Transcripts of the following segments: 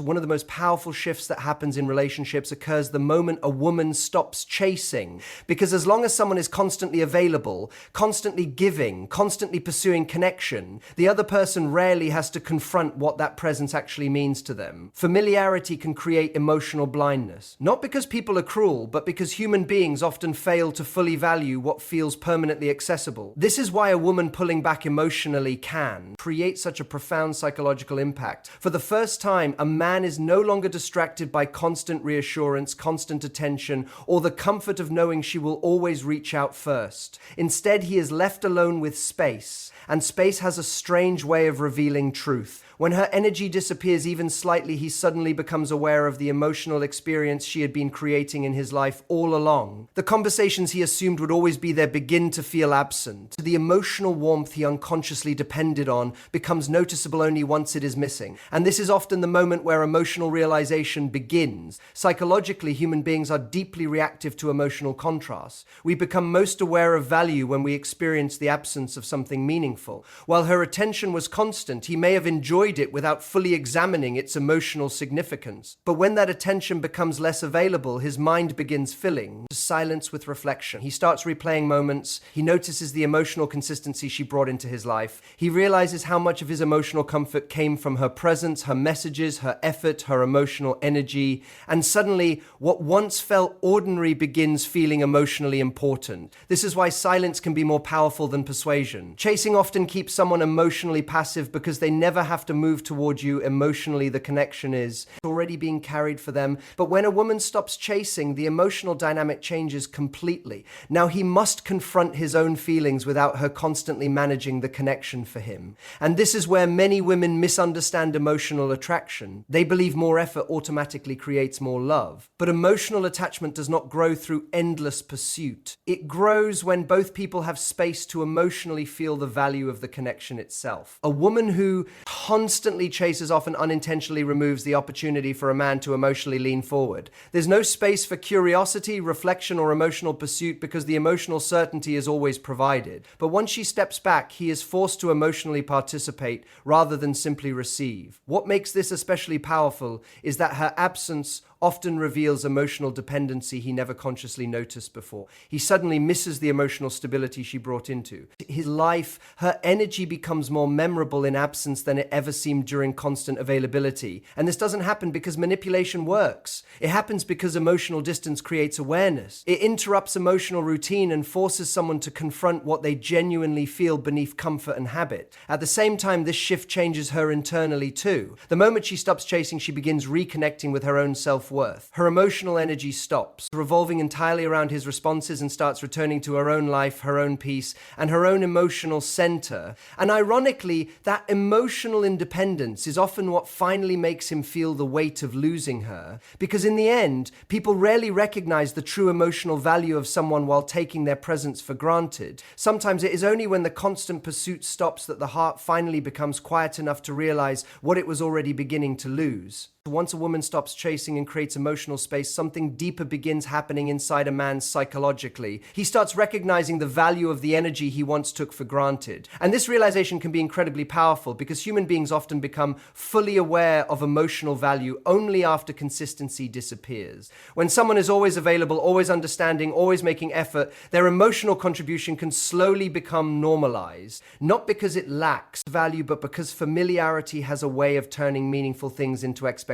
One of the most powerful shifts that happens in relationships occurs the moment a woman stops chasing. Because as long as someone is constantly available, constantly giving, constantly pursuing connection, the other person rarely has to confront what that presence actually means to them. Familiarity can create emotional blindness. Not because people are cruel, but because human beings often fail to fully value what feels permanently accessible. This is why a woman pulling back emotionally can create such a profound psychological impact. For the first time, a man is no longer distracted by constant reassurance, constant attention, or the comfort of knowing she will always reach out first. Instead, he is left alone with space, and space has a strange way of revealing truth. When her energy disappears even slightly, he suddenly becomes aware of the emotional experience she had been creating in his life all along. The conversations he assumed would always be there begin to feel absent. The emotional warmth he unconsciously depended on becomes noticeable only once it is missing. And this is often the moment where emotional realization begins. Psychologically, human beings are deeply reactive to emotional contrasts. We become most aware of value when we experience the absence of something meaningful. While her attention was constant, he may have enjoyed it without fully examining its emotional significance. But when that attention becomes less available, his mind begins filling to silence with reflection. He starts replaying moments. He notices the emotional consistency she brought into his life. He realizes how much of his emotional comfort came from her presence, her messages, her effort, her emotional energy. And suddenly, what once felt ordinary begins feeling emotionally important. This is why silence can be more powerful than persuasion. Chasing often keeps someone emotionally passive because they never have to move toward you emotionally. The connection is already being carried for them. But when a woman stops chasing, the emotional dynamic changes completely. Now he must confront his own feelings without her constantly managing the connection for him. And this is where many women misunderstand emotional attraction. They believe more effort automatically creates more love. But emotional attachment does not grow through endless pursuit. It grows when both people have space to emotionally feel the value of the connection itself. A woman who constantly chases often unintentionally removes the opportunity for a man to emotionally lean forward. There's no space for curiosity, reflection, or emotional pursuit because the emotional certainty is always provided. But once she steps back, he is forced to emotionally participate rather than simply receive. What makes this especially powerful is that her absence often reveals emotional dependency he never consciously noticed before. He suddenly misses the emotional stability she brought into his life. Her energy becomes more memorable in absence than it ever seemed during constant availability. And this doesn't happen because manipulation works. It happens because emotional distance creates awareness. It interrupts emotional routine and forces someone to confront what they genuinely feel beneath comfort and habit. At the same time, this shift changes her internally too. The moment she stops chasing, she begins reconnecting with her own self-worth. Her emotional energy stops, revolving entirely around his responses and starts returning to her own life, her own peace, and her own emotional center. And ironically, that emotional independence is often what finally makes him feel the weight of losing her. Because in the end, people rarely recognize the true emotional value of someone while taking their presence for granted. Sometimes it is only when the constant pursuit stops that the heart finally becomes quiet enough to realize what it was already beginning to lose. Once a woman stops chasing and creates emotional space, something deeper begins happening inside a man psychologically. He starts recognizing the value of the energy he once took for granted. And this realization can be incredibly powerful because human beings often become fully aware of emotional value only after consistency disappears. When someone is always available, always understanding, always making effort, their emotional contribution can slowly become normalized. Not because it lacks value, but because familiarity has a way of turning meaningful things into expectations.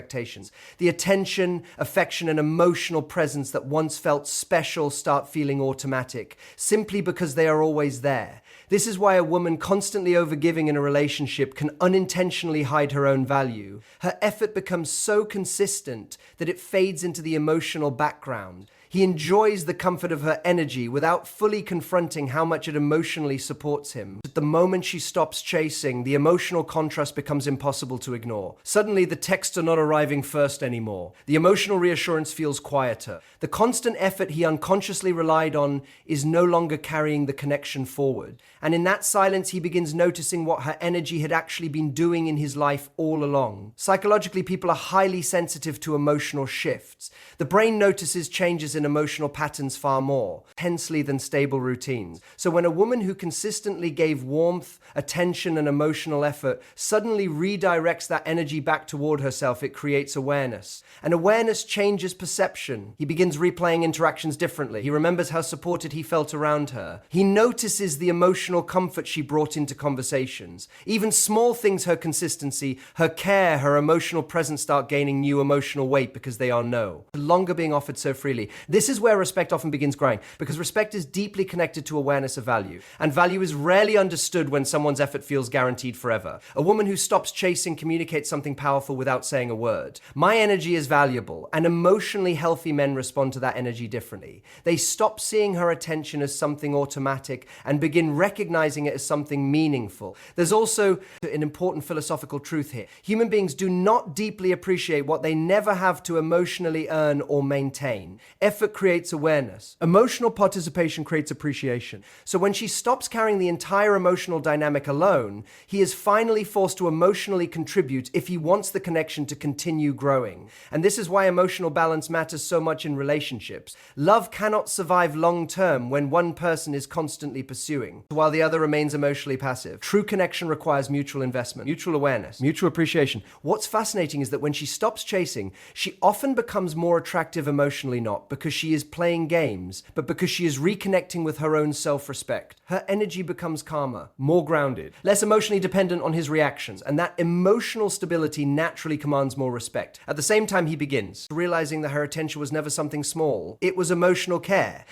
The attention, affection, and emotional presence that once felt special start feeling automatic, simply because they are always there. This is why a woman constantly overgiving in a relationship can unintentionally hide her own value. Her effort becomes so consistent that it fades into the emotional background. He enjoys the comfort of her energy without fully confronting how much it emotionally supports him. At the moment she stops chasing, the emotional contrast becomes impossible to ignore. Suddenly, the texts are not arriving first anymore. The emotional reassurance feels quieter. The constant effort he unconsciously relied on is no longer carrying the connection forward. And in that silence, he begins noticing what her energy had actually been doing in his life all along. Psychologically, people are highly sensitive to emotional shifts. The brain notices changes in and emotional patterns far more intensely than stable routines. So when a woman who consistently gave warmth, attention, and emotional effort suddenly redirects that energy back toward herself, it creates awareness. And awareness changes perception. He begins replaying interactions differently. He remembers how supported he felt around her. He notices the emotional comfort she brought into conversations. Even small things, her consistency, her care, her emotional presence start gaining new emotional weight because they are no longer being offered so freely. This is where respect often begins growing, because respect is deeply connected to awareness of value. And value is rarely understood when someone's effort feels guaranteed forever. A woman who stops chasing communicates something powerful without saying a word. My energy is valuable, and emotionally healthy men respond to that energy differently. They stop seeing her attention as something automatic and begin recognizing it as something meaningful. There's also an important philosophical truth here. Human beings do not deeply appreciate what they never have to emotionally earn or maintain. Effort creates awareness. Emotional participation creates appreciation. So when she stops carrying the entire emotional dynamic alone, he is finally forced to emotionally contribute if he wants the connection to continue growing. And this is why emotional balance matters so much in relationships. Love cannot survive long term when one person is constantly pursuing, while the other remains emotionally passive. True connection requires mutual investment, mutual awareness, mutual appreciation. What's fascinating is that when she stops chasing, she often becomes more attractive emotionally, not because she is playing games, but because she is reconnecting with her own self-respect. Her energy becomes calmer, more grounded, less emotionally dependent on his reactions, and that emotional stability naturally commands more respect. At the same time, he begins realizing that her attention was never something small. It was emotional care,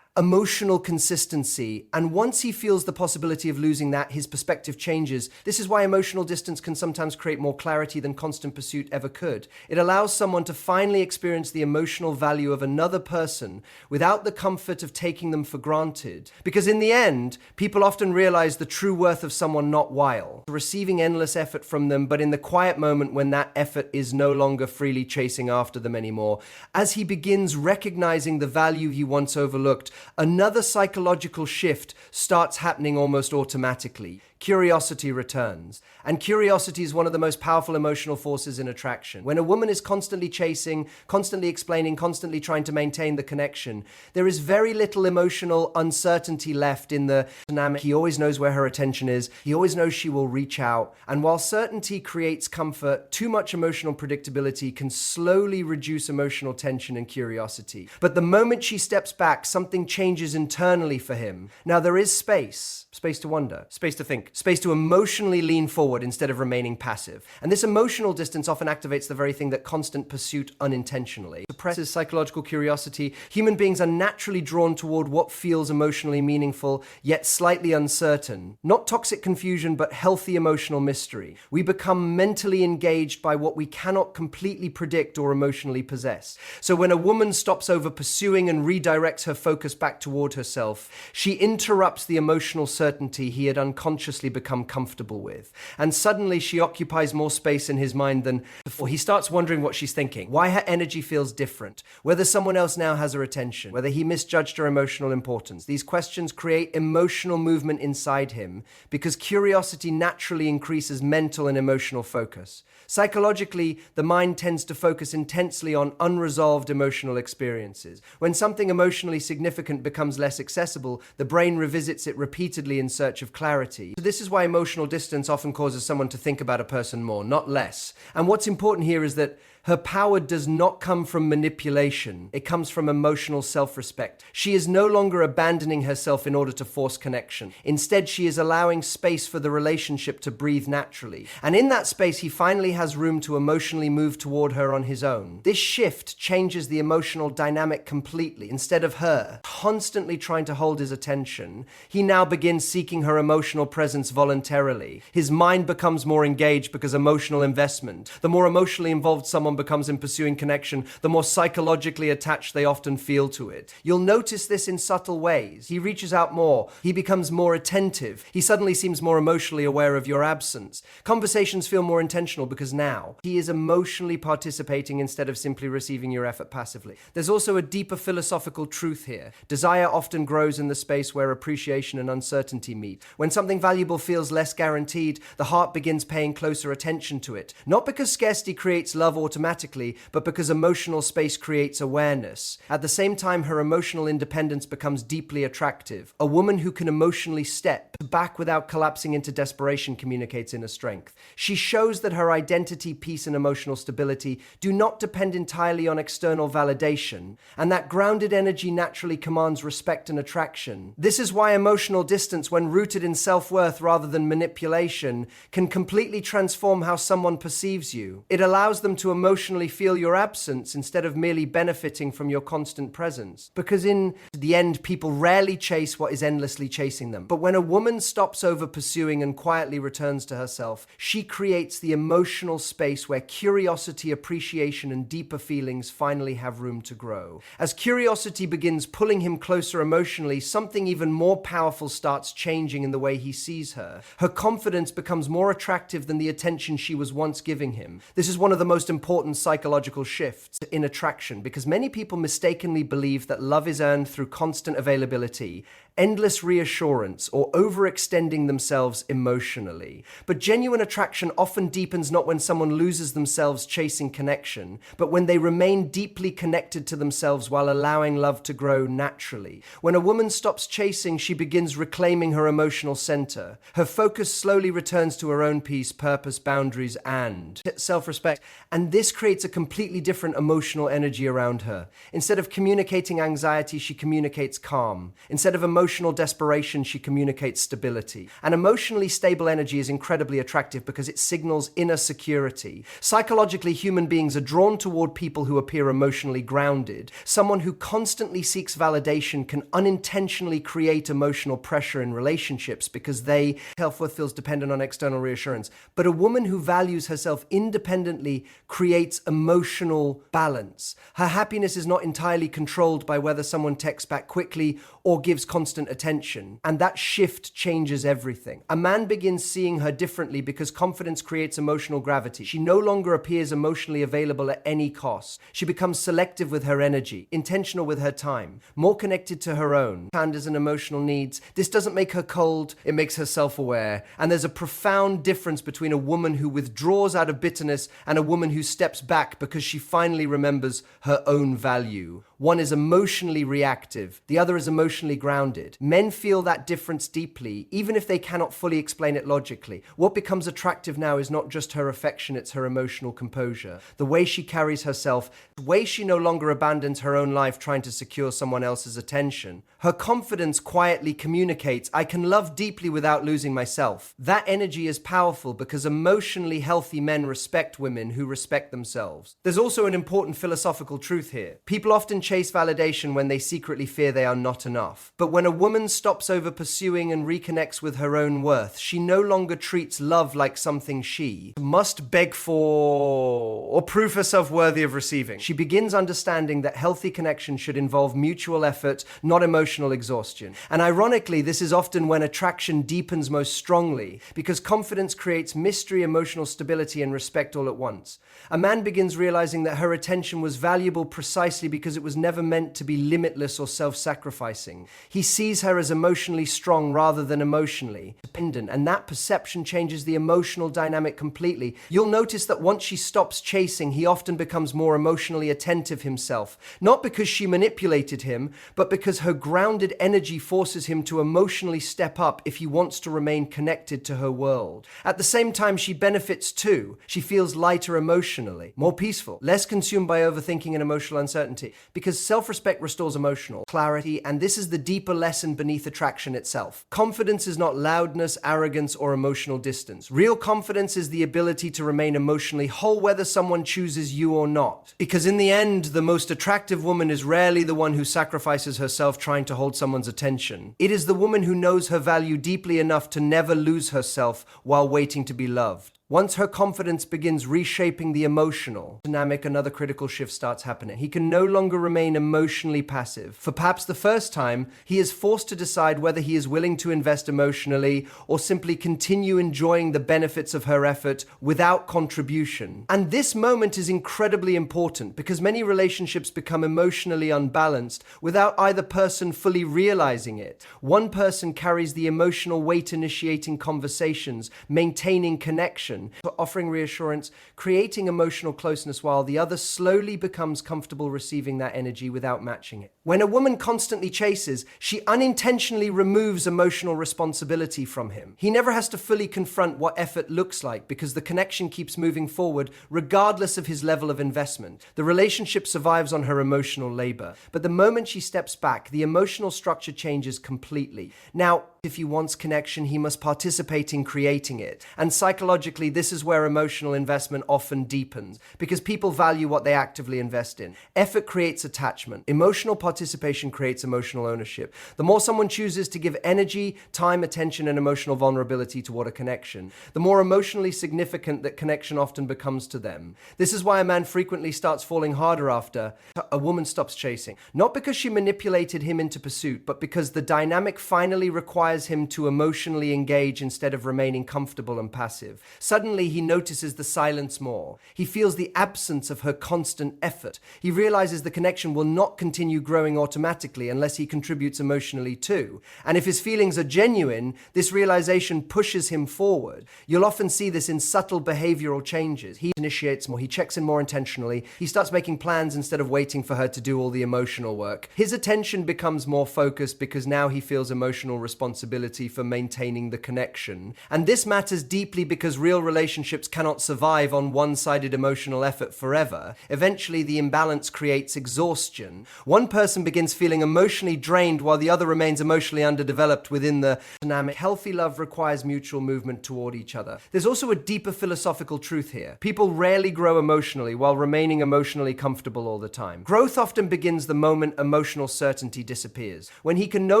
emotional consistency, and once he feels the possibility of losing that, his perspective changes. This is why emotional distance can sometimes create more clarity than constant pursuit ever could. It allows someone to finally experience the emotional value of another person without the comfort of taking them for granted. Because in the end, people often realize the true worth of someone not while receiving endless effort from them, but in the quiet moment when that effort is no longer freely chasing after them anymore. As he begins recognizing the value he once overlooked, another psychological shift starts happening almost automatically. Curiosity returns. And curiosity is one of the most powerful emotional forces in attraction. When a woman is constantly chasing, constantly explaining, constantly trying to maintain the connection, there is very little emotional uncertainty left in the dynamic. He always knows where her attention is. He always knows she will reach out. And while certainty creates comfort, too much emotional predictability can slowly reduce emotional tension and curiosity. But the moment she steps back, something changes internally for him. Now there is space to wonder, space to think, space to emotionally lean forward instead of remaining passive. And this emotional distance often activates the very thing that constant pursuit unintentionally suppresses: psychological curiosity. Human beings are naturally drawn toward what feels emotionally meaningful, yet slightly uncertain. Not toxic confusion, but healthy emotional mystery. We become mentally engaged by what we cannot completely predict or emotionally possess. So when a woman stops over pursuing and redirects her focus back toward herself, she interrupts the emotional certainty he had unconsciously become comfortable with. And suddenly she occupies more space in his mind than before. He starts wondering what she's thinking, why her energy feels different, whether someone else now has her attention, whether he misjudged her emotional importance. These questions create emotional movement inside him because curiosity naturally increases mental and emotional focus. Psychologically, the mind tends to focus intensely on unresolved emotional experiences. When something emotionally significant becomes less accessible, the brain revisits it repeatedly in search of clarity. So this is why emotional distance often causes someone to think about a person more, not less. And what's important here is that her power does not come from manipulation. It comes from emotional self-respect. She is no longer abandoning herself in order to force connection. Instead, she is allowing space for the relationship to breathe naturally. And in that space, he finally has room to emotionally move toward her on his own. This shift changes the emotional dynamic completely. Instead of her constantly trying to hold his attention, he now begins seeking her emotional presence voluntarily. His mind becomes more engaged because emotional investment. The more emotionally involved someone becomes in pursuing connection, the more psychologically attached they often feel to it. You'll notice this in subtle ways. He reaches out more. He becomes more attentive. He suddenly seems more emotionally aware of your absence. Conversations feel more intentional because now he is emotionally participating instead of simply receiving your effort passively. There's also a deeper philosophical truth here. Desire often grows in the space where appreciation and uncertainty meet. When something valuable feels less guaranteed, the heart begins paying closer attention to it. Not because scarcity creates love automatically, automatically, but because emotional space creates awareness. At the same time, her emotional independence becomes deeply attractive. A woman who can emotionally step back without collapsing into desperation communicates inner strength. She shows that her identity, peace, and emotional stability do not depend entirely on external validation, and that grounded energy naturally commands respect and attraction. This is why emotional distance, when rooted in self-worth rather than manipulation, can completely transform how someone perceives you. It allows them to emotionally feel your absence instead of merely benefiting from your constant presence. Because in the end, people rarely chase what is endlessly chasing them. But when a woman stops over pursuing and quietly returns to herself, she creates the emotional space where curiosity, appreciation, and deeper feelings finally have room to grow. As curiosity begins pulling him closer emotionally, something even more powerful starts changing in the way he sees her. Her confidence becomes more attractive than the attention she was once giving him. This is one of the most important psychological shifts in attraction, because many people mistakenly believe that love is earned through constant availability, endless reassurance, or overextending themselves emotionally. But genuine attraction often deepens not when someone loses themselves chasing connection, but when they remain deeply connected to themselves while allowing love to grow naturally. When a woman stops chasing, she begins reclaiming her emotional center. Her focus slowly returns to her own peace, purpose, boundaries, and self-respect. And this creates a completely different emotional energy around her. Instead of communicating anxiety, she communicates calm. Instead of emotional desperation, she communicates stability. An emotionally stable energy is incredibly attractive because it signals inner security. Psychologically, human beings are drawn toward people who appear emotionally grounded. Someone who constantly seeks validation can unintentionally create emotional pressure in relationships because their self-worth feels dependent on external reassurance. But a woman who values herself independently creates emotional balance. Her happiness is not entirely controlled by whether someone texts back quickly or gives constant attention. And that shift changes everything. A man begins seeing her differently because confidence creates emotional gravity. She no longer appears emotionally available at any cost. She becomes selective with her energy, intentional with her time, more connected to her own standards and emotional needs. This doesn't make her cold, it makes her self-aware. And there's a profound difference between a woman who withdraws out of bitterness and a woman who steps back because she finally remembers her own value. One is emotionally reactive, the other is emotionally grounded. Men feel that difference deeply, even if they cannot fully explain it logically. What becomes attractive now is not just her affection, it's her emotional composure. The way she carries herself, the way she no longer abandons her own life trying to secure someone else's attention. Her confidence quietly communicates, I can love deeply without losing myself. That energy is powerful because emotionally healthy men respect women who respect themselves. There's also an important philosophical truth here. People often chase validation when they secretly fear they are not enough. But when a woman stops over pursuing and reconnects with her own worth, she no longer treats love like something she must beg for or prove herself worthy of receiving. She begins understanding that healthy connection should involve mutual effort, not emotional exhaustion. And ironically, this is often when attraction deepens most strongly, because confidence creates mystery, emotional stability, and respect all at once. A man begins realizing that her attention was valuable precisely because it was never meant to be limitless or self-sacrificing. He sees her as emotionally strong rather than emotionally dependent, and that perception changes the emotional dynamic completely. You'll notice that once she stops chasing, he often becomes more emotionally attentive himself, not because she manipulated him, but because her grounded energy forces him to emotionally step up if he wants to remain connected to her world. At the same time, she benefits too. She feels lighter emotionally, more peaceful, less consumed by overthinking and emotional uncertainty, because self-respect restores emotional clarity, and this is the deeper lesson beneath attraction itself. Confidence is not loudness, arrogance, or emotional distance. Real confidence is the ability to remain emotionally whole whether someone chooses you or not. Because in the end, the most attractive woman is rarely the one who sacrifices herself trying to hold someone's attention. It is the woman who knows her value deeply enough to never lose herself while waiting to be loved. Once her confidence begins reshaping the emotional dynamic, another critical shift starts happening. He can no longer remain emotionally passive. For perhaps the first time, he is forced to decide whether he is willing to invest emotionally or simply continue enjoying the benefits of her effort without contribution. And this moment is incredibly important because many relationships become emotionally unbalanced without either person fully realizing it. One person carries the emotional weight initiating conversations, maintaining connection, connection, offering reassurance, creating emotional closeness while the other slowly becomes comfortable receiving that energy without matching it. When a woman constantly chases, she unintentionally removes emotional responsibility from him. He never has to fully confront what effort looks like because the connection keeps moving forward regardless of his level of investment. The relationship survives on her emotional labor. But the moment she steps back, the emotional structure changes completely. Now, if he wants connection, he must participate in creating it. And psychologically, this is where emotional investment often deepens, because people value what they actively invest in. Effort creates attachment. Emotional participation creates emotional ownership. The more someone chooses to give energy, time, attention, and emotional vulnerability toward a connection, the more emotionally significant that connection often becomes to them. This is why a man frequently starts falling harder after a woman stops chasing. Not because she manipulated him into pursuit, but because the dynamic finally requires him to emotionally engage instead of remaining comfortable and passive. Suddenly, he notices the silence more. He feels the absence of her constant effort. He realizes the connection will not continue growing automatically unless he contributes emotionally too. And if his feelings are genuine, this realization pushes him forward. You'll often see this in subtle behavioral changes. He initiates more, he checks in more intentionally, he starts making plans instead of waiting for her to do all the emotional work. His attention becomes more focused because now he feels emotional responsibility for maintaining the connection. And this matters deeply because real relationships cannot survive on one-sided emotional effort forever. Eventually, the imbalance creates exhaustion. One person begins feeling emotionally drained while the other remains emotionally underdeveloped within the dynamic. Healthy love requires mutual movement toward each other. There's also a deeper philosophical truth here. People rarely grow emotionally while remaining emotionally comfortable all the time. Growth often begins the moment emotional certainty disappears. When he can no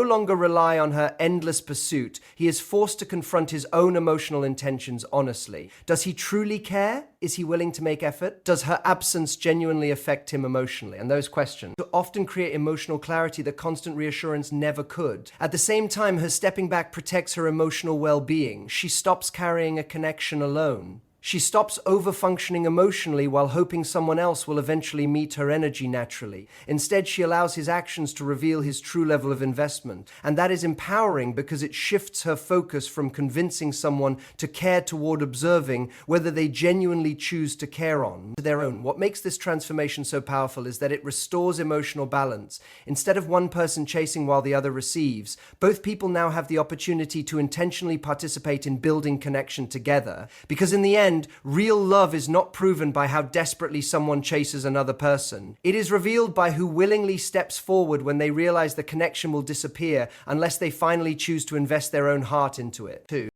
longer rely on her endless pursuit, he is forced to confront his own emotional intentions honestly. Does he truly care? Is he willing to make effort? Does her absence genuinely affect him emotionally? And those questions often create emotional clarity that constant reassurance never could. At the same time, her stepping back protects her emotional well-being. She stops carrying a connection alone. She stops over-functioning emotionally while hoping someone else will eventually meet her energy naturally. Instead, she allows his actions to reveal his true level of investment. And that is empowering because it shifts her focus from convincing someone to care toward observing whether they genuinely choose to care on their own. What makes this transformation so powerful is that it restores emotional balance. Instead of one person chasing while the other receives, both people now have the opportunity to intentionally participate in building connection together. Because in the end, real love is not proven by how desperately someone chases another person. It is revealed by who willingly steps forward when they realize the connection will disappear unless they finally choose to invest their own heart into it, too.